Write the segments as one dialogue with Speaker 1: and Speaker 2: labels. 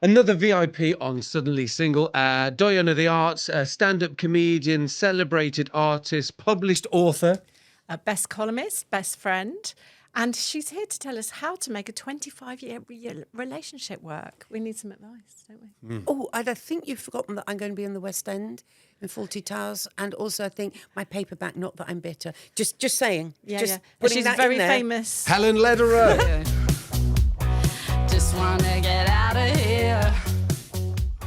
Speaker 1: Another VIP on Suddenly Single, doyen of the arts, stand-up comedian, celebrated artist, published author.
Speaker 2: Best columnist, best friend. And she's here to tell us how to make a 25-year relationship work. We need some advice, don't we?
Speaker 3: Oh, I think you've forgotten that I'm going to be in the West End in Fawlty Towers, and also I think my paperback, Not That I'm Bitter. Just saying.
Speaker 2: Yeah,
Speaker 3: just
Speaker 2: yeah.
Speaker 3: putting
Speaker 2: She's
Speaker 3: that
Speaker 2: very
Speaker 3: in there.
Speaker 2: famous.
Speaker 1: Helen Lederer.
Speaker 4: Just wanna get out of here.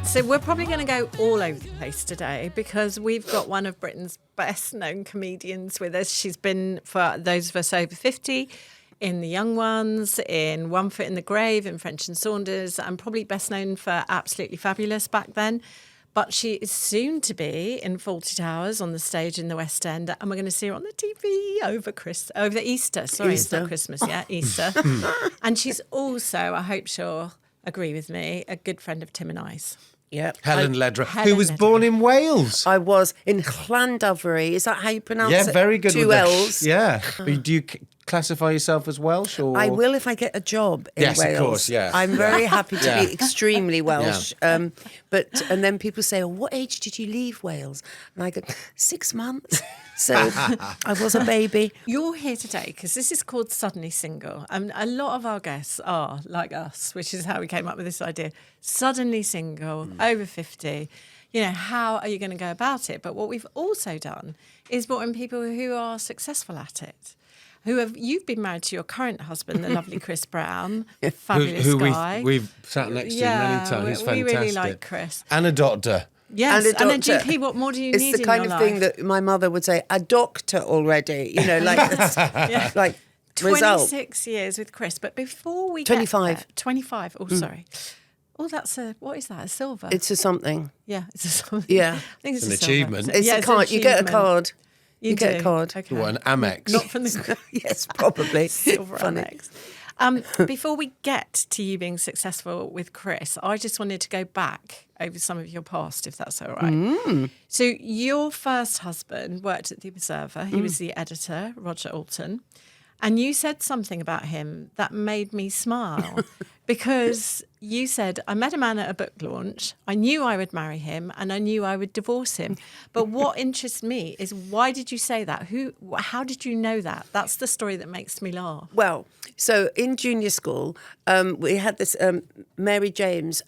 Speaker 2: So we're probably going to go all over the place today because we've got one of Britain's best-known comedians with us. She's been, for those of us over 50, in The Young Ones, in One Foot in the Grave, in French and Saunders, and probably best known for Absolutely Fabulous back then. But she is soon to be in Fawlty Towers on the stage in the West End, and we're going to see her on the TV over Easter. Sorry,
Speaker 3: Easter.
Speaker 2: It's not Christmas yet, Easter. And she's also, I hope she'll agree with me, a good friend of Tim and I's.
Speaker 3: Yeah.
Speaker 1: Helen Lederer, who
Speaker 2: Helen
Speaker 1: was
Speaker 2: Lederer.
Speaker 1: born in Wales.
Speaker 3: I was in Llandovery. Is that how you pronounce it?
Speaker 1: Yeah, very good.
Speaker 3: Two
Speaker 1: with the-
Speaker 3: L's.
Speaker 1: Yeah. But do you classify yourself as Welsh or?
Speaker 3: I will if I get a job in
Speaker 1: Yes, of
Speaker 3: Wales.
Speaker 1: course, yeah.
Speaker 3: I'm very happy to
Speaker 1: Yeah.
Speaker 3: be extremely Welsh. But then people say, oh, what age did you leave Wales? And I go, 6 months. So I was a baby.
Speaker 2: You're here today because this is called Suddenly Single. And a lot of our guests are like us, which is how we came up with this idea. Suddenly single, over 50. You know, how are you going to go about it? But what we've also done is brought in people who are successful at it. You've been married to your current husband, the lovely Chris Brown, fabulous
Speaker 1: who
Speaker 2: guy.
Speaker 1: we've sat next to many times. He's
Speaker 2: we
Speaker 1: fantastic.
Speaker 2: really like Chris.
Speaker 1: And a doctor.
Speaker 2: Yes,
Speaker 3: And a
Speaker 2: and a
Speaker 3: doctor.
Speaker 2: GP. What more do you
Speaker 3: It's
Speaker 2: need
Speaker 3: the
Speaker 2: in
Speaker 3: kind
Speaker 2: your
Speaker 3: of
Speaker 2: life?
Speaker 3: thing that my mother would say, a doctor already, you know, like, like result.
Speaker 2: 26 years with Chris, but before we
Speaker 3: 25.
Speaker 2: get there, 25. Oh, sorry. Oh, what is that? A silver?
Speaker 3: It's a something.
Speaker 2: Yeah, it's a silver.
Speaker 3: Yeah.
Speaker 2: I think it's
Speaker 1: An
Speaker 2: a silver.
Speaker 1: achievement.
Speaker 3: It's
Speaker 2: Yeah,
Speaker 3: a card. You get a
Speaker 2: achievement.
Speaker 3: card. You get a
Speaker 2: do?
Speaker 3: card.
Speaker 2: Okay.
Speaker 1: What, an Amex?
Speaker 2: Not from the
Speaker 3: Yes, probably.
Speaker 2: silver
Speaker 3: Funny.
Speaker 2: Amex. Before we get to you being successful with Chris, I just wanted to go back over some of your past, if that's all right. So your first husband worked at The Observer. He was the editor, Roger Alton. And you said something about him that made me smile because you said, I met a man at a book launch. I knew I would marry him and I knew I would divorce him. But what interests me is why did you say that? How did you know that? That's the story that makes me laugh.
Speaker 3: Well, so in junior school, we had this, Mary James,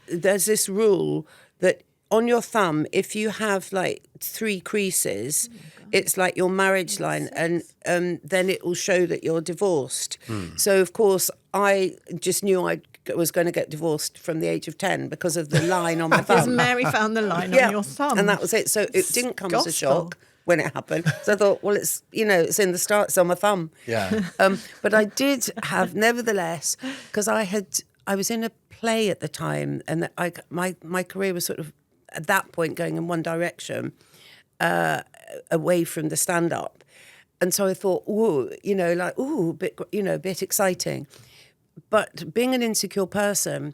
Speaker 3: there's this rule that on your thumb, if you have like 3 creases, it's like your marriage line, and then it will show that you're divorced. So, of course, I just knew I was going to get divorced from the age of 10 because of the line on my
Speaker 2: Because
Speaker 3: thumb.
Speaker 2: Mary found the line on your thumb.
Speaker 3: And that was it. So it didn't come as a
Speaker 2: Gospel.
Speaker 3: shock when it happened. So I thought, well, it's in the start, it's on my thumb.
Speaker 1: Yeah.
Speaker 3: But I did have, nevertheless, because I was in a play at the time, and my career was sort of at that point going in one direction, away from the stand-up. And so I thought, a bit exciting. But being an insecure person,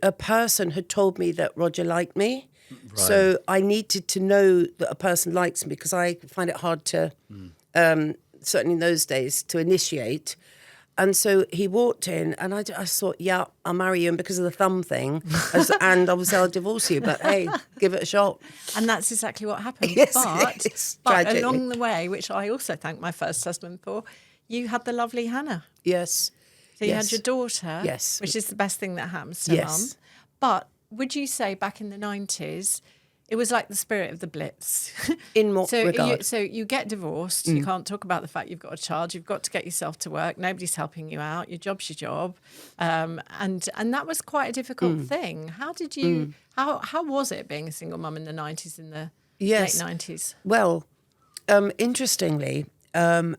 Speaker 3: a person had told me that Roger liked me. Right. So I needed to know that a person likes me because I find it hard to, certainly in those days, to initiate. And so he walked in and I thought, yeah, I'll marry you. And because of the thumb thing, and obviously I'll divorce you. But hey, give it a shot.
Speaker 2: And that's exactly what happened.
Speaker 3: Yes,
Speaker 2: but,
Speaker 3: it's
Speaker 2: but
Speaker 3: tragic.
Speaker 2: along the way, which I also thank my first husband for, you had the lovely Hannah.
Speaker 3: Yes.
Speaker 2: So you
Speaker 3: Yes.
Speaker 2: had your daughter,
Speaker 3: Yes.
Speaker 2: which is the best thing that happens to
Speaker 3: Yes.
Speaker 2: mum. But would you say back in the 90s, it was like the spirit of the Blitz?
Speaker 3: In what regard?
Speaker 2: So you get divorced. You can't talk about the fact you've got a child. You've got to get yourself to work. Nobody's helping you out. Your job's your job. And that was quite a difficult thing. How did you, how was it being a single mum in the 90s, in the
Speaker 3: Yes.
Speaker 2: late 90s?
Speaker 3: Well, interestingly, I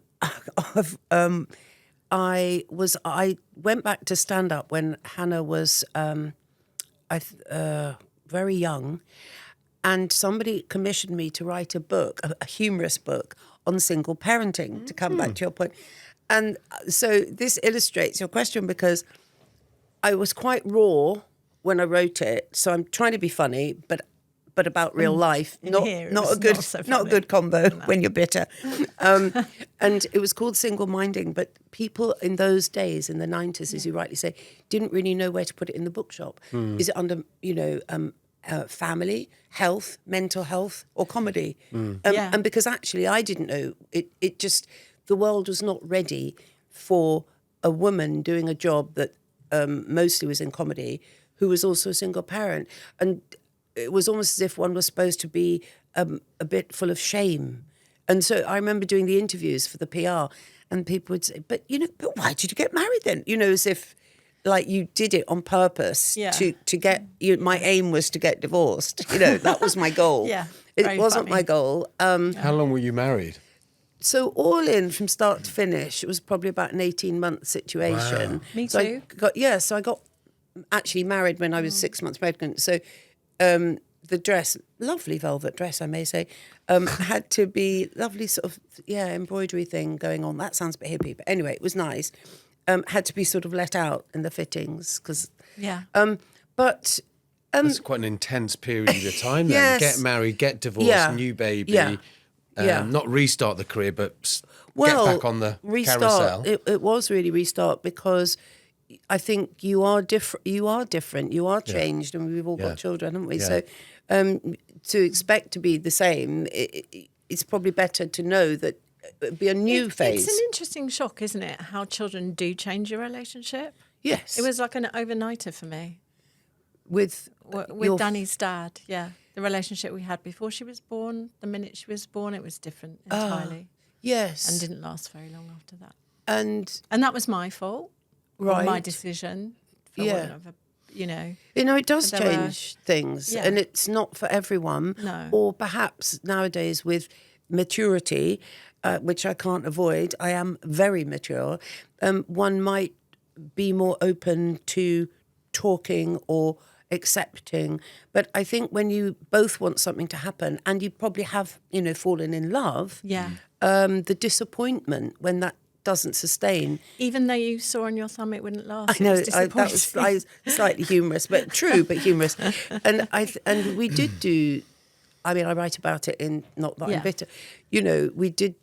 Speaker 3: went back to stand up when Hannah was very young, and somebody commissioned me to write a book, a humorous book on single parenting. To come back to your point, and so this illustrates your question because I was quite raw when I wrote it. So I'm trying to be funny, but but about real life.
Speaker 2: in
Speaker 3: Not
Speaker 2: here, it
Speaker 3: not a
Speaker 2: was
Speaker 3: good
Speaker 2: not so
Speaker 3: not a
Speaker 2: funny.
Speaker 3: good combo when you're bitter. And it was called Single Minding, but people in those days, in the 90s, as you rightly say, didn't really know where to put it in the bookshop. Is it under, family, health, mental health, or comedy?
Speaker 2: Yeah.
Speaker 3: And because actually I didn't know, it just, the world was not ready for a woman doing a job that mostly was in comedy, who was also a single parent. And it was almost as if one was supposed to be a bit full of shame. And so I remember doing the interviews for the PR, and people would say, but why did you get married then? As if like you did it on purpose
Speaker 2: Yeah.
Speaker 3: to get, my aim was to get divorced. That was my goal.
Speaker 2: Yeah,
Speaker 3: It
Speaker 2: very
Speaker 3: wasn't
Speaker 2: funny.
Speaker 3: my goal.
Speaker 1: How long were you married?
Speaker 3: So all in from start to finish, it was probably about an 18-month situation.
Speaker 1: Wow.
Speaker 2: Me
Speaker 3: So
Speaker 2: too.
Speaker 3: I got actually married when I was 6 months pregnant. So the dress, lovely velvet dress, I may say, had to be lovely sort of, embroidery thing going on. That sounds a bit hippie, but anyway, it was nice. Had to be sort of let out in the fittings because...
Speaker 2: Yeah.
Speaker 3: But...
Speaker 1: That's quite an intense period of your time then.
Speaker 3: Yes.
Speaker 1: Get married, get divorced,
Speaker 3: Yeah.
Speaker 1: new baby.
Speaker 3: Yeah. Yeah.
Speaker 1: Not restart the career, but get back on the carousel.
Speaker 3: It was really restart because I think you are different. You are different. You are changed, and we've all
Speaker 1: Yeah.
Speaker 3: got children, haven't we?
Speaker 1: Yeah.
Speaker 3: So to expect to be the same, it's probably better to know that it'd be a new phase.
Speaker 2: It's an interesting shock, isn't it? How children do change your relationship.
Speaker 3: Yes,
Speaker 2: It was like an overnighter for me
Speaker 3: with
Speaker 2: with
Speaker 3: your-
Speaker 2: Danny's dad. Yeah, the relationship we had before she was born, the minute she was born, it was different entirely,
Speaker 3: Yes,
Speaker 2: and didn't last very long after that.
Speaker 3: and
Speaker 2: And that was my fault, or
Speaker 3: Right.
Speaker 2: my decision. For
Speaker 3: Yeah.
Speaker 2: whatever,
Speaker 3: it does
Speaker 2: There were-
Speaker 3: change things,
Speaker 2: Yeah.
Speaker 3: and it's not for everyone.
Speaker 2: No.
Speaker 3: Or perhaps nowadays with maturity, which I can't avoid, I am very mature. One might be more open to talking or accepting. But I think when you both want something to happen, and you probably have, fallen in love,
Speaker 2: Yeah.
Speaker 3: the disappointment when that doesn't sustain.
Speaker 2: Even though you saw on your thumb it wouldn't last.
Speaker 3: I know
Speaker 2: it was
Speaker 3: that was
Speaker 2: disappointing.
Speaker 3: slightly humorous, but true, but humorous. And and we did do. I mean, I write about it in Not That
Speaker 2: Yeah.
Speaker 3: I'm Bitter. We did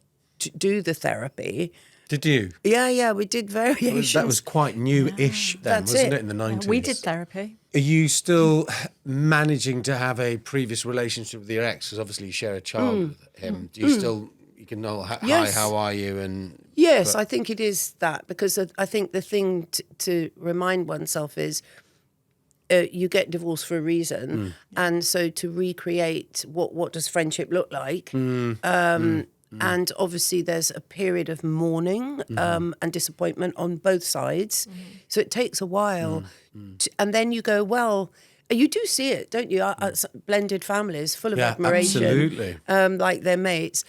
Speaker 3: do the therapy.
Speaker 1: Did you?
Speaker 3: Yeah, we did variations.
Speaker 1: That was quite new-ish then,
Speaker 3: That's
Speaker 1: wasn't
Speaker 3: it.
Speaker 1: it, in the 90s?
Speaker 2: We did therapy.
Speaker 1: Are you still managing to have a previous relationship with your ex? Because obviously you share a child with him. Do you still, you can know, hi,
Speaker 3: Yes.
Speaker 1: how are you? And
Speaker 3: Yes, I think it is that, because I think the thing to remind oneself is you get divorced for a reason, and so to recreate what does friendship look like, and obviously there's a period of mourning and disappointment on both sides, so it takes a while, and then you go, well, you do see it, don't you? Blended families full of
Speaker 1: Yeah,
Speaker 3: admiration,
Speaker 1: absolutely.
Speaker 3: like their mates.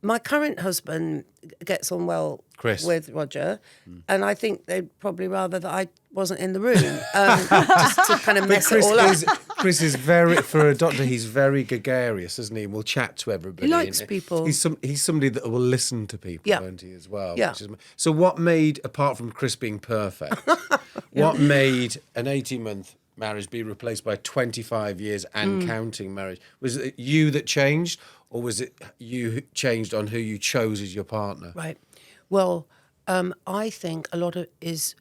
Speaker 3: My current husband gets on well
Speaker 1: Chris.
Speaker 3: with Roger, and I think they'd probably rather that I wasn't in the room, just to kind of mess it all up.
Speaker 1: Chris is very, for a doctor, he's very gregarious, isn't he? And will chat to everybody.
Speaker 3: He likes
Speaker 1: And
Speaker 3: people.
Speaker 1: He's somebody that will listen to people,
Speaker 3: Yeah.
Speaker 1: won't he, as well?
Speaker 3: Yeah.
Speaker 1: So what made, apart from Chris being perfect, what made an 18-month marriage be replaced by 25 years and counting marriage? Was it you that changed, or was it you who changed on who you chose as your partner?
Speaker 3: Right. Well, I think a lot of is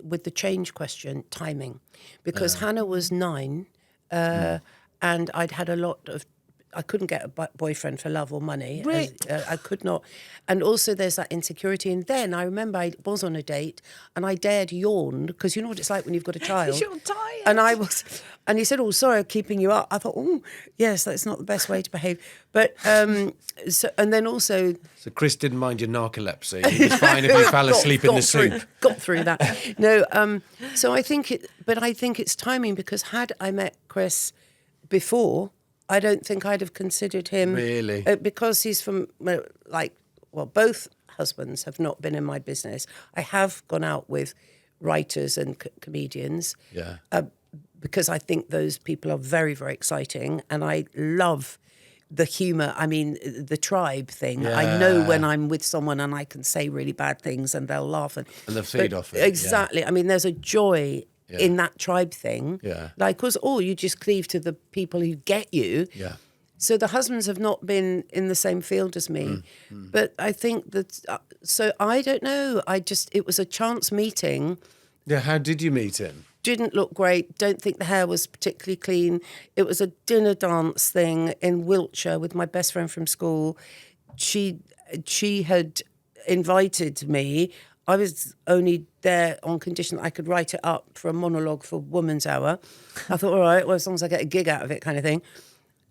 Speaker 3: with the change question, timing, because Hannah was 9, and I'd had a lot of. I couldn't get a boyfriend for love or money.
Speaker 2: Right.
Speaker 3: I could not. And also there's that insecurity. And then I remember I was on a date and I dared yawn, because you know what it's like when you've got a child.
Speaker 2: You're tired.
Speaker 3: And he said, "Oh, sorry, I'm keeping you up." I thought, "Oh, yes, that's not the best way to behave." But and then also
Speaker 1: So Chris didn't mind your narcolepsy. He was fine if you fell asleep in the soup.
Speaker 3: Got through that. No, so I think it's timing, because had I met Chris before, I don't think I'd have considered him.
Speaker 1: Really?
Speaker 3: Because he's from, both husbands have not been in my business. I have gone out with writers and comedians.
Speaker 1: Yeah.
Speaker 3: Because I think those people are very, very exciting, and I love the humour. I mean, the tribe thing. I know when I'm with someone and I can say really bad things and they'll laugh. And
Speaker 1: they'll feed off it, yeah.
Speaker 3: Exactly. I mean, there's a joy in that tribe thing.
Speaker 1: Yeah.
Speaker 3: Like, because you just cleave to the people who get you.
Speaker 1: Yeah.
Speaker 3: So the husbands have not been in the same field as me. But I think that, so I don't know. It was a chance meeting.
Speaker 1: Yeah, how did you meet him?
Speaker 3: Didn't look great. Don't think the hair was particularly clean. It was a dinner dance thing in Wiltshire with my best friend from school. She had invited me. I was only there on condition that I could write it up for a monologue for Woman's Hour. I thought, all right, well, as long as I get a gig out of it kind of thing.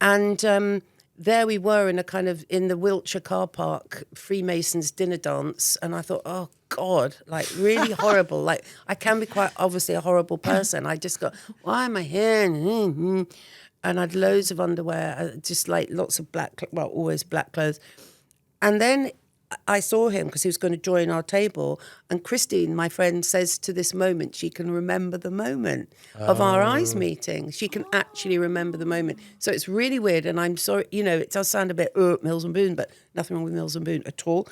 Speaker 3: And there we were in the Wiltshire car park, Freemasons dinner dance. And I thought, oh, God, like really horrible. Like I can be quite obviously a horrible person. I just got, why am I here? And I'd loads of underwear, just like lots of always black clothes. And then I saw him because he was going to join our table. And Christine, my friend, says to this moment, she can remember the moment of our eyes meeting. She can actually remember the moment. So it's really weird. And I'm sorry, it does sound a bit Mills and Boone, but nothing wrong with Mills and Boone at all.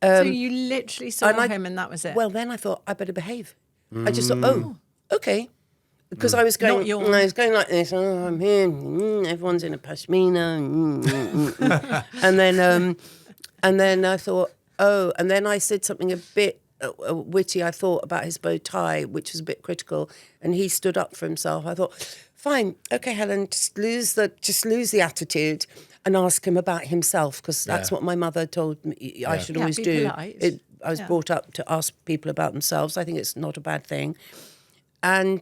Speaker 2: So you literally saw him and that was it?
Speaker 3: Well, then I thought, I better behave. I just thought, oh, okay. Because I was going, like this. Oh, I'm here. Everyone's in a pashmina. And then I thought, and then I said something a bit witty, I thought, about his bow tie, which was a bit critical. And he stood up for himself. I thought, fine, okay, Helen, just lose the attitude and ask him about himself, because that's what my mother told me I should always do. I was brought up to ask people about themselves. I think it's not a bad thing. And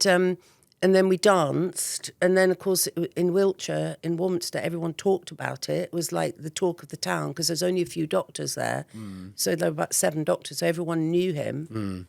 Speaker 3: then we danced. And then, of course, in Wiltshire, in Warminster, everyone talked about it. It was like the talk of the town, because there's only a few doctors there. So there were about 7 doctors, so everyone knew him.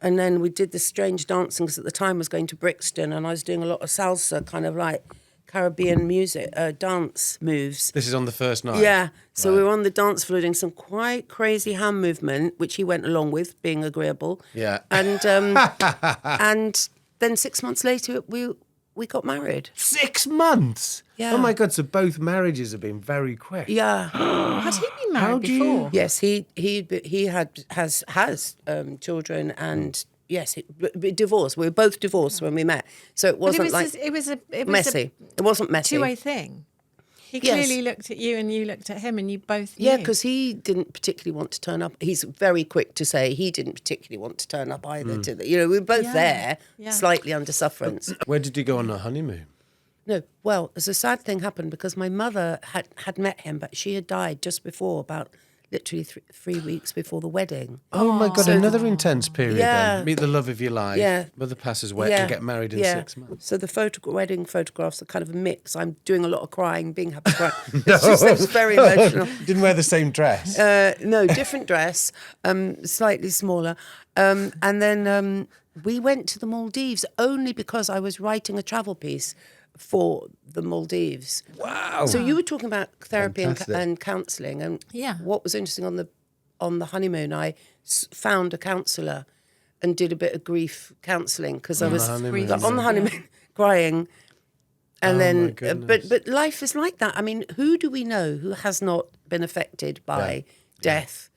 Speaker 3: And then we did this strange dancing, because at the time I was going to Brixton and I was doing a lot of salsa, kind of like Caribbean music, dance moves.
Speaker 1: This is on the first night?
Speaker 3: Yeah. So we were on the dance floor doing some quite crazy hand movement, which he went along with, being agreeable.
Speaker 1: Yeah.
Speaker 3: And and then 6 months later, we got married.
Speaker 1: 6 months?
Speaker 3: Yeah.
Speaker 1: Oh my God! So both marriages have been very quick.
Speaker 3: Yeah.
Speaker 2: Had he been married before?
Speaker 3: Yes, he has children, and yes, divorced. We were both divorced when we met, so it wasn't
Speaker 2: it was
Speaker 3: messy. It wasn't messy.
Speaker 2: Two-way thing. He clearly looked at you and you looked at him and you both knew.
Speaker 3: Yeah, because he didn't particularly want to turn up. He's very quick to say he didn't particularly want to turn up either. We were both there, slightly under sufferance.
Speaker 1: Where did you go on a honeymoon?
Speaker 3: No, well, there's a sad thing happened, because my mother had met him, but she had died just before, about literally 3 weeks before the wedding.
Speaker 1: Oh my God, another intense period then. Meet the love of your life.
Speaker 3: Yeah.
Speaker 1: Mother passes away and get married in 6 months.
Speaker 3: So the wedding photographs are kind of a mix. I'm doing a lot of crying, being happy to cry. It's very emotional.
Speaker 1: Didn't wear the same dress.
Speaker 3: No, different dress, slightly smaller. And then we went to the Maldives only because I was writing a travel piece for the Maldives.
Speaker 1: Wow.
Speaker 3: So you were talking about therapy
Speaker 1: Fantastic.
Speaker 3: and counselling, and what was interesting on the honeymoon, I found a counsellor and did a bit of grief counselling, because I was on the honeymoon crying. And then, but life is like that. I mean, who do we know who has not been affected by death,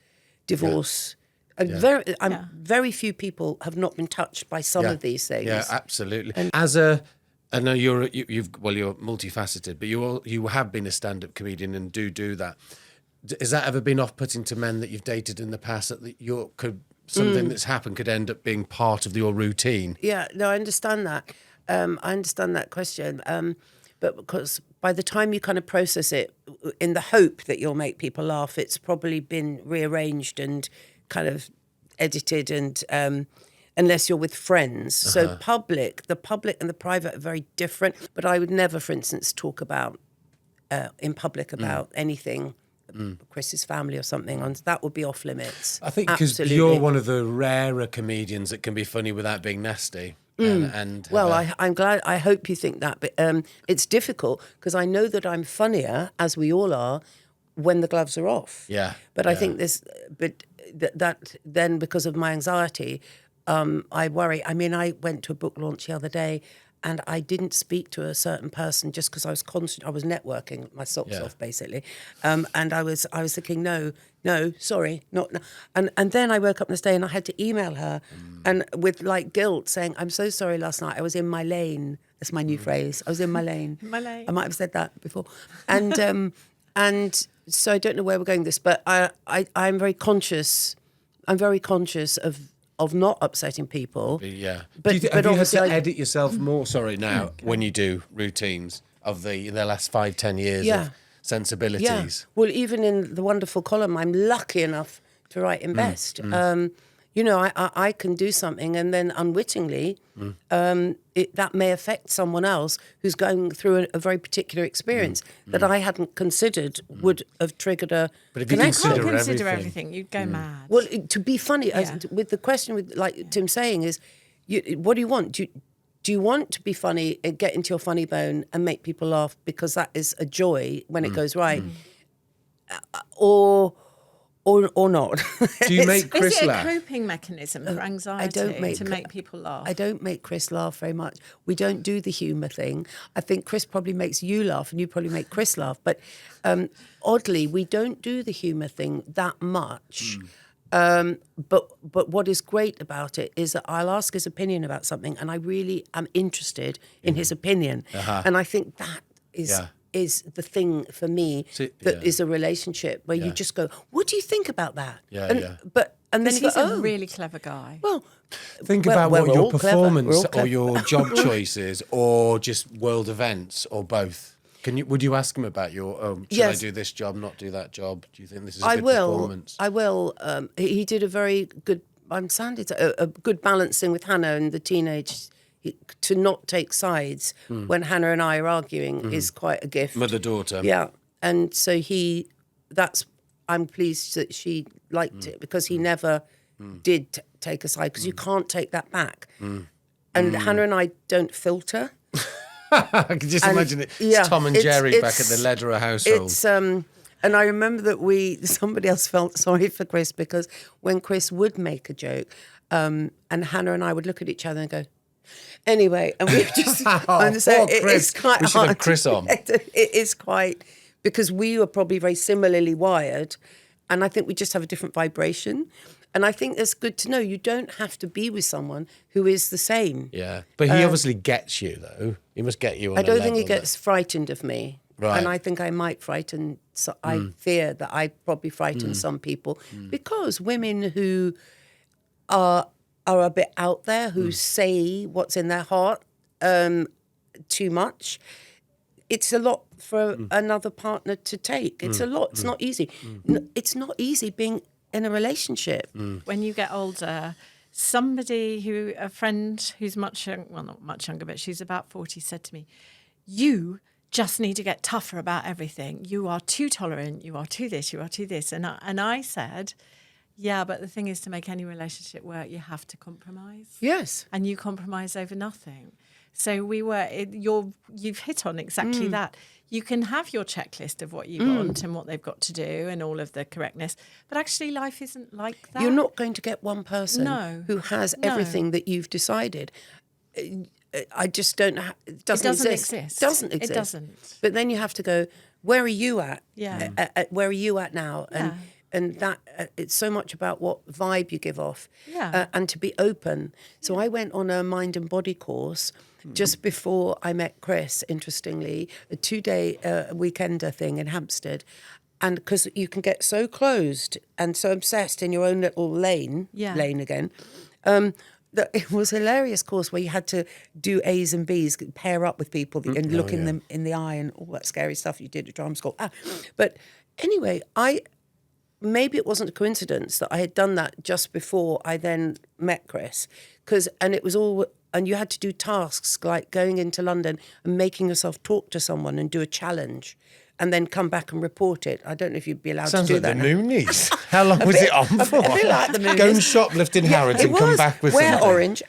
Speaker 3: divorce? Very few people have not been touched by some of these things.
Speaker 1: Yeah, absolutely. I know you're multifaceted, but you have been a stand-up comedian and do that. Has that ever been off-putting to men that you've dated in the past, that something that's happened could end up being part of your routine? Yeah,
Speaker 3: no, I understand that. I understand that question. But because by the time you kind of process it in the hope that you'll make people laugh, it's probably been rearranged and kind of edited, and unless you're with friends. So the public and the private are very different. But I would never, for instance, talk about in public about anything, Chris's family or something. And that would be off limits.
Speaker 1: I think because you're one of the rarer comedians that can be funny without being nasty. I'm glad. I hope you think that. But it's difficult because I know that I'm funnier, as we all are, when the gloves are off. Yeah. But I think that then because of my anxiety, I worry. I mean, I went to a book launch the other day
Speaker 3: I didn't speak to a certain person just because I was constant. I was networking my socks off basically, and I was thinking no, sorry, not. No. And then I woke up this day and I had to email her, and with like guilt saying, I'm so sorry. Last night I was in my lane. That's my new phrase. I was in my lane.
Speaker 2: My lane.
Speaker 3: I might have said that before, and and so I don't know where we're going with this, but I'm very conscious. I'm very conscious of not upsetting people.
Speaker 1: Yeah.
Speaker 3: But,
Speaker 1: have you had
Speaker 3: obviously
Speaker 1: to edit yourself more, when you do routines of the last 5-10 years of sensibilities?
Speaker 3: Well, even in the wonderful column, I'm lucky enough to write in Best. I can do something and then unwittingly that may affect someone else who's going through a very particular experience that I hadn't considered would have triggered a
Speaker 1: But if you
Speaker 3: connection.
Speaker 1: consider
Speaker 2: Consider
Speaker 1: everything.
Speaker 2: everything. You'd go mad.
Speaker 3: Well, to be funny, with the question, with like Tim saying, is, what do you want? Do you want to be funny and get into your funny bone and make people laugh because that is a joy when it goes right, or not?
Speaker 1: Do you make Chris
Speaker 2: Is it a
Speaker 1: laugh?
Speaker 2: coping mechanism for anxiety to make people laugh?
Speaker 3: I don't make Chris laugh very much. We don't do the humour thing. I think Chris probably makes you laugh and you probably make Chris laugh. But oddly, we don't do the humour thing that much. But what is great about it is that I'll ask his opinion about something and I really am interested in his opinion. And I think that is the thing for me that is a relationship where you just go, what do you think about that? And then you
Speaker 2: he's
Speaker 3: go,
Speaker 2: a really clever guy.
Speaker 3: well,
Speaker 1: Think
Speaker 3: well,
Speaker 1: about
Speaker 3: we're
Speaker 1: what your
Speaker 3: all clever. We're
Speaker 1: performance
Speaker 3: all
Speaker 1: or
Speaker 3: clever.
Speaker 1: your job choices or just world events or both. Would you ask him about your, should I
Speaker 3: Yes.
Speaker 1: do this job, not do that job? Do you think this is a
Speaker 3: I
Speaker 1: good
Speaker 3: will.
Speaker 1: performance?
Speaker 3: I will. He did a very good. I'm sounding a good balancing with Hannah and the teenage. To not take sides when Hannah and I are arguing is quite a gift.
Speaker 1: Mother-daughter.
Speaker 3: Yeah, and so I'm pleased that she liked it because he never did take a side because you can't take that back. And Hannah and I don't filter.
Speaker 1: I can just imagine it. It's Tom and Jerry back at the Lederer household.
Speaker 3: It's and I remember that somebody else felt sorry for Chris because when Chris would make a joke, and Hannah and I would look at each other and go, anyway, and we just and so
Speaker 1: poor Chris.
Speaker 3: it's quite
Speaker 1: We should have
Speaker 3: hard.
Speaker 1: Chris on.
Speaker 3: It is quite because we were probably very similarly wired, and I think we just have a different vibration. And I think it's good to know you don't have to be with someone who is the same.
Speaker 1: Yeah, but he obviously gets you though. He must get you on
Speaker 3: I don't
Speaker 1: a
Speaker 3: think he
Speaker 1: level
Speaker 3: gets frightened of me.
Speaker 1: Right.
Speaker 3: And I think I might frighten, so I fear that I probably frighten some people because women who are a bit out there, who say what's in their heart too much, it's a lot for another partner to take. It's a lot. It's not easy. It's not easy being in a relationship.
Speaker 2: When you get older, a friend who's not much younger, but she's about 40, said to me, you just need to get tougher about everything. You are too tolerant. You are too this. You are too this. And I said, yeah, but the thing is, to make any relationship work, you have to compromise.
Speaker 3: Yes.
Speaker 2: And you compromise over nothing. So you've hit on exactly that. You can have your checklist of what you want and what they've got to do and all of the correctness, but actually life isn't like that.
Speaker 3: You're not going to get one person who has everything that you've decided. I just don't. It doesn't exist. Doesn't exist.
Speaker 2: It doesn't.
Speaker 3: But then you have to go. Where are you at?
Speaker 2: Yeah.
Speaker 3: Where are you at now?
Speaker 2: Yeah.
Speaker 3: And that it's so much about what vibe you give off.
Speaker 2: Yeah.
Speaker 3: And to be open. So I went on a mind and body course just before I met Chris. Interestingly, a 2-day weekender thing in Hampstead. And because you can get so closed and so obsessed in your own little lane again, that it was a hilarious course where you had to do A's and B's, pair up with people and look in them in the eye and all that scary stuff you did at drama school. But anyway, maybe it wasn't a coincidence that I had done that just before I then met Chris, and you had to do tasks like going into London and making yourself talk to someone and do a challenge and then come back and report it. I don't know if you'd be allowed
Speaker 1: Sounds
Speaker 3: to do
Speaker 1: like
Speaker 3: that.
Speaker 1: the Moonies. How long was it on for?
Speaker 3: A bit like the Moonies.
Speaker 1: Go and shoplift in Harrods and come back with
Speaker 3: Wear
Speaker 1: something.
Speaker 3: orange.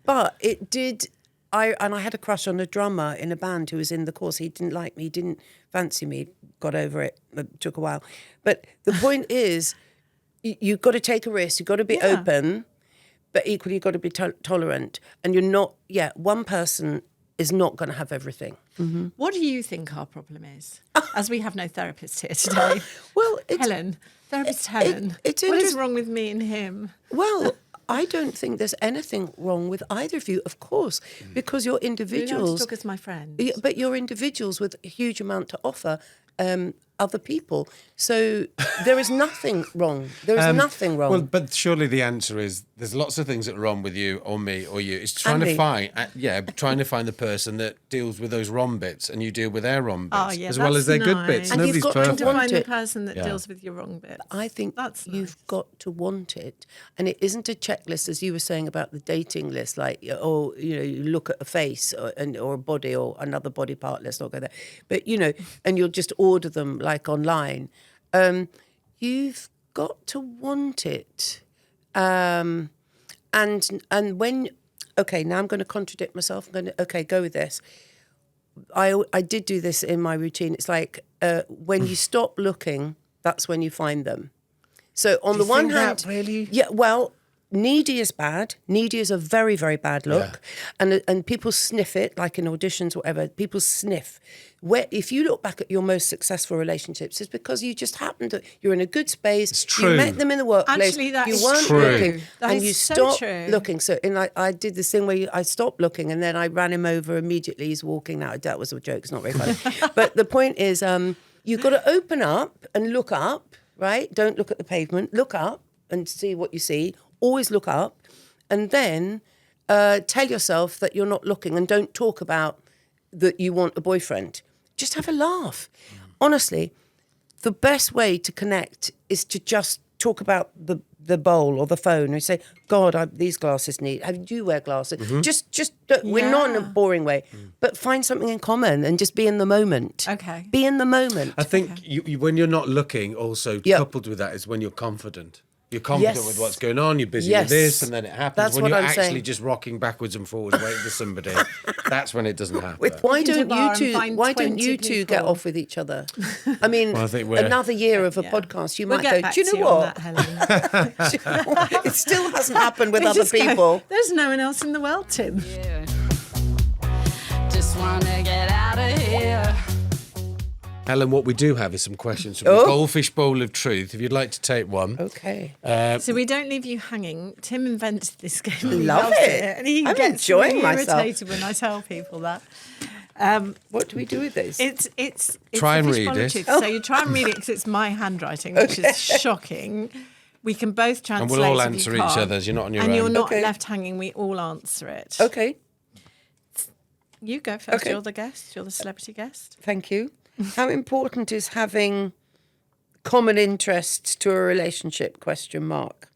Speaker 3: But it did. I had a crush on a drummer in a band who was in the course. He didn't like me. He didn't fancy me. Got over it. It took a while. But the point is, you've got to take a risk. You've got to be open. but equally you've got to be tolerant. And you're not, one person is not going to have everything.
Speaker 2: What do you think our problem is? As we have no therapist here today.
Speaker 3: Well, it's,
Speaker 2: Helen, therapist Helen.
Speaker 3: it's
Speaker 2: what is
Speaker 3: interest-
Speaker 2: wrong with me and him?
Speaker 3: Well, I don't think there's anything wrong with either of you, of course, because you're
Speaker 2: You don't have to
Speaker 3: individuals.
Speaker 2: talk as my friend.
Speaker 3: Yeah, but you're individuals with a huge amount to offer other people. So there is nothing wrong. There is nothing wrong.
Speaker 1: Well, but surely the answer is there's lots of things that are wrong with you or me or you. It's trying
Speaker 3: And
Speaker 1: to
Speaker 3: me.
Speaker 1: find, trying to find the person that deals with those wrong bits and you deal with their wrong bits
Speaker 2: Oh, yeah,
Speaker 1: as well
Speaker 2: that's
Speaker 1: as their good
Speaker 2: nice.
Speaker 1: bits.
Speaker 3: And you've
Speaker 1: Nobody's
Speaker 3: got to
Speaker 1: perfect.
Speaker 2: To
Speaker 3: want
Speaker 2: find the
Speaker 3: it.
Speaker 2: person that
Speaker 1: Yeah.
Speaker 2: deals with your wrong bits.
Speaker 3: I think
Speaker 2: That's
Speaker 3: you've
Speaker 2: nice.
Speaker 3: got to want it. And it isn't a checklist, as you were saying about the dating list, like, or, you look at a face or a body or another body part, let's not go there. But, and you'll just order them like online. You've got to want it. And when, okay, now I'm going to contradict myself. Go with this. I did do this in my routine. It's like when you stop looking, that's when you find them. So on
Speaker 1: Do
Speaker 3: the
Speaker 1: you
Speaker 3: one
Speaker 1: think that
Speaker 3: hand,
Speaker 1: really?
Speaker 3: yeah, well, needy is bad. Needy is a very, very bad look, and people sniff it, like in auditions, whatever. People sniff. If you look back at your most successful relationships, it's because you just happened to. You're in a good space.
Speaker 1: It's true.
Speaker 3: You met them in the workplace.
Speaker 2: Actually, that
Speaker 3: you
Speaker 2: is
Speaker 3: weren't
Speaker 1: true.
Speaker 3: looking,
Speaker 2: That
Speaker 3: and
Speaker 2: is
Speaker 3: you
Speaker 2: so
Speaker 3: stopped
Speaker 2: true.
Speaker 3: looking. So, I did this thing where I stopped looking, and then I ran him over immediately. He's walking now. That was a joke. It's not very funny. But the point is, you've got to open up and look up. Right? Don't look at the pavement. Look up and see what you see. Always look up. And then tell yourself that you're not looking, and don't talk about that you want a boyfriend. Just have a laugh. Honestly, the best way to connect is to just talk about the bowl or the phone and say, God, these glasses need, do you wear glasses? Just we're not in a
Speaker 2: Yeah.
Speaker 3: boring way, but find something in common and just be in the moment.
Speaker 2: Okay.
Speaker 3: Be in the moment.
Speaker 1: I think you, when you're not looking, also
Speaker 3: Yeah.
Speaker 1: coupled with that is when you're confident. You're confident
Speaker 3: Yes.
Speaker 1: with what's going on. You're busy
Speaker 3: Yes.
Speaker 1: with this, and then it happens.
Speaker 3: That's
Speaker 1: when
Speaker 3: what
Speaker 1: you're
Speaker 3: I'm
Speaker 1: actually
Speaker 3: saying.
Speaker 1: just rocking backwards and forwards, waiting for somebody, that's when it doesn't happen.
Speaker 3: Why
Speaker 2: Into a
Speaker 3: don't
Speaker 2: bar
Speaker 3: you
Speaker 2: and
Speaker 3: two?
Speaker 2: find
Speaker 3: Why don't
Speaker 2: 20
Speaker 3: you two get
Speaker 2: people.
Speaker 3: off with each other? I mean,
Speaker 1: Well, I think we're-
Speaker 3: another year of a
Speaker 2: Yeah.
Speaker 3: podcast, you
Speaker 2: We'll
Speaker 3: might
Speaker 2: get
Speaker 3: go.
Speaker 2: back
Speaker 3: Do you
Speaker 2: to
Speaker 3: know
Speaker 2: on
Speaker 3: what?
Speaker 2: that, Helen.
Speaker 3: It still hasn't happened with
Speaker 2: They
Speaker 3: other
Speaker 2: just go,
Speaker 3: people.
Speaker 2: There's no one else in the world, Tim.
Speaker 4: Just wanna get out of here.
Speaker 1: Helen, what we do have is some questions from the Goldfish Bowl of Truth. If you'd like to take one.
Speaker 3: Okay.
Speaker 2: So we don't leave you hanging. Tim invented this game. and he
Speaker 3: Love
Speaker 2: loves
Speaker 3: it.
Speaker 2: And he
Speaker 3: I'm
Speaker 2: gets
Speaker 3: enjoying
Speaker 2: really
Speaker 3: myself.
Speaker 2: irritated when I tell people that.
Speaker 3: What do we do with this?
Speaker 2: It's
Speaker 1: Try
Speaker 2: the
Speaker 1: and
Speaker 2: fishbowl
Speaker 1: read
Speaker 2: of
Speaker 1: it.
Speaker 2: truth. So you try and read it because it's my handwriting, which is shocking. We can both translate.
Speaker 1: And we'll all
Speaker 2: if you
Speaker 1: answer each
Speaker 2: can't.
Speaker 1: other's. You're not on your
Speaker 2: and
Speaker 1: own.
Speaker 2: you're not
Speaker 3: Okay.
Speaker 2: left hanging. We all answer it.
Speaker 3: Okay.
Speaker 2: You go first.
Speaker 3: Okay.
Speaker 2: You're the guest. You're the celebrity guest.
Speaker 3: Thank you. How important is having common interests to a relationship? Question mark.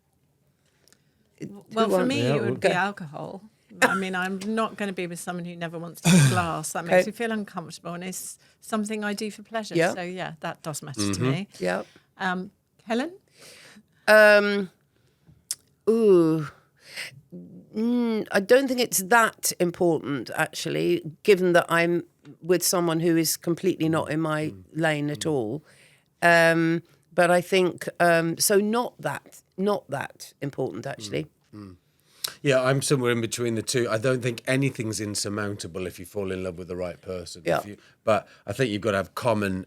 Speaker 2: Well, for
Speaker 3: wants-
Speaker 2: me,
Speaker 1: Yeah,
Speaker 2: it would be
Speaker 3: okay.
Speaker 2: alcohol. I mean, I'm not going to be with someone who never wants to have a glass. That makes
Speaker 3: Okay.
Speaker 2: me feel uncomfortable, and it's something I do for pleasure.
Speaker 3: Yeah.
Speaker 2: So yeah, that does matter to me.
Speaker 3: Yeah.
Speaker 2: Helen,
Speaker 3: I don't think it's that important, actually, given that I'm with someone who is completely not in my lane at all. But I think so. Not that important, actually.
Speaker 1: Yeah, I'm somewhere in between the two. I don't think anything's insurmountable if you fall in love with the right person.
Speaker 3: Yeah.
Speaker 1: But I think you've got to have common,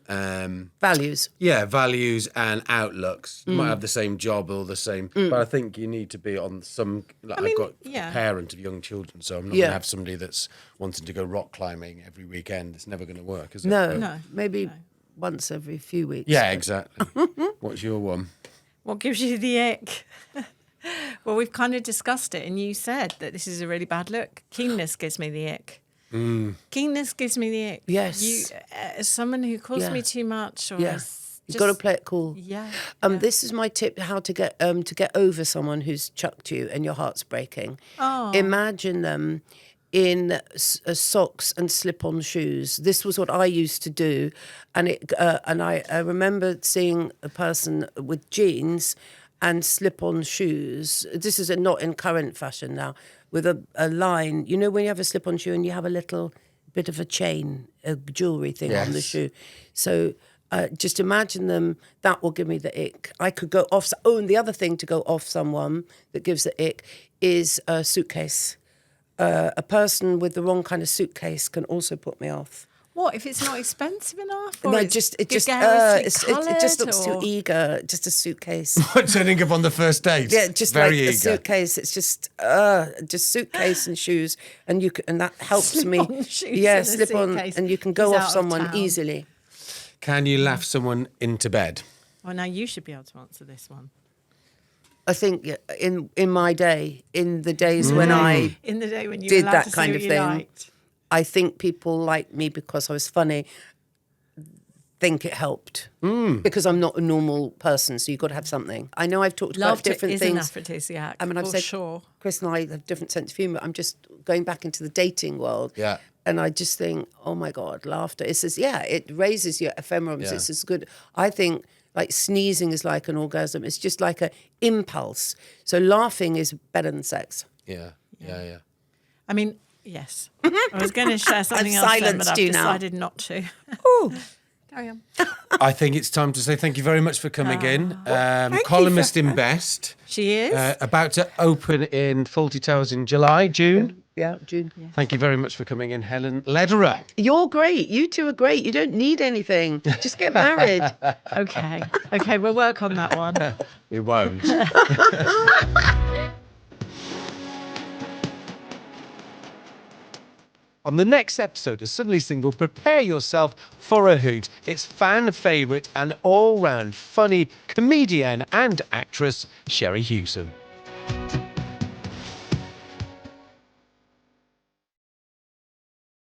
Speaker 3: Values.
Speaker 1: values and outlooks. You might have the same job or the same, but I think you need to be on some. Like,
Speaker 2: mean,
Speaker 1: I've got
Speaker 2: yeah.
Speaker 1: a parent of young children, so I'm not
Speaker 3: Yeah.
Speaker 1: going to have somebody that's wanting to go rock climbing every weekend. It's never going to work, is it?
Speaker 3: No,
Speaker 1: But-
Speaker 2: No,
Speaker 3: maybe once every few weeks.
Speaker 1: Yeah, exactly. What's your one?
Speaker 2: what gives you the ick? Well, we've kind of discussed it, and you said that this is a really bad look. Keenness gives me the ick. Keenness gives me the ick.
Speaker 3: Yes.
Speaker 2: You, as someone who calls
Speaker 3: Yeah.
Speaker 2: me too much, or
Speaker 3: Yeah.
Speaker 2: is
Speaker 3: You've got to
Speaker 2: just-
Speaker 3: play it cool.
Speaker 2: Yeah.
Speaker 3: This is my tip: how to get over someone who's chucked you and your heart's breaking.
Speaker 2: Oh.
Speaker 3: Imagine them in socks and slip-on shoes. This was what I used to do, and I remember seeing a person with jeans and slip-on shoes. This is not in current fashion now. With a line, you know, when you have a slip-on shoe and you have a little bit of a chain, a jewelry thing on the
Speaker 1: Yes.
Speaker 3: shoe. So just imagine them, that will give me the ick. I could go off. Oh, and the other thing to go off someone that gives the ick is a suitcase. A person with the wrong kind of suitcase can also put me off.
Speaker 2: What if it's not expensive enough? Or
Speaker 3: No,
Speaker 2: it's
Speaker 3: it just looks too eager. Just a suitcase.
Speaker 1: Turning up on the first date.
Speaker 3: Yeah, just
Speaker 1: very
Speaker 3: like
Speaker 1: eager.
Speaker 3: a suitcase. It's just suitcase and shoes, and that helps
Speaker 2: Slip
Speaker 3: me.
Speaker 2: on shoes
Speaker 3: Yeah,
Speaker 2: and a
Speaker 3: slip on,
Speaker 2: suitcase.
Speaker 3: and you can go
Speaker 2: He's
Speaker 3: off
Speaker 2: out of
Speaker 3: someone
Speaker 2: town.
Speaker 3: easily.
Speaker 1: Can you laugh someone into bed?
Speaker 2: Well, now you should be able to answer this one.
Speaker 3: I think in my day, in the days when I
Speaker 2: In the day when you
Speaker 3: did
Speaker 2: were allowed
Speaker 3: that
Speaker 2: to
Speaker 3: kind
Speaker 2: say
Speaker 3: of
Speaker 2: what you
Speaker 3: thing,
Speaker 2: liked.
Speaker 3: I think people liked me because I was funny. Think it helped because I'm not a normal person, so you've got to have something. I know I've talked about
Speaker 2: Laughter
Speaker 3: different
Speaker 2: is
Speaker 3: things.
Speaker 2: an aphrodisiac,
Speaker 3: I mean, I've
Speaker 2: for
Speaker 3: said
Speaker 2: sure.
Speaker 3: Chris and I have a different sense of humour. I'm just going back into the dating world.
Speaker 1: Yeah.
Speaker 3: And I just think, oh my God, laughter. It says, it raises your ephemerums.
Speaker 1: Yeah.
Speaker 3: It's as good. I think like sneezing is like an orgasm. It's just like an impulse. So laughing is better than sex.
Speaker 1: Yeah.
Speaker 2: I mean, yes. I was going to share something else, then, but
Speaker 3: silenced
Speaker 2: I've
Speaker 3: you now.
Speaker 2: decided not to. Carry on.
Speaker 1: I think it's time to say thank you very much for coming in.
Speaker 3: you
Speaker 1: Columnist
Speaker 3: for-
Speaker 1: in Best.
Speaker 2: She is.
Speaker 1: About to open in Fawlty Towers in July, June.
Speaker 3: Yeah, June.
Speaker 1: Thank you very much for coming in, Helen Lederer.
Speaker 3: You're great. You two are great. You don't need anything. Just get married.
Speaker 2: Okay. Okay, we'll work on that one.
Speaker 1: We won't. On the next episode of Suddenly Single, prepare yourself for a hoot. It's fan favourite and all-round funny comedian and actress Sherry Hewson.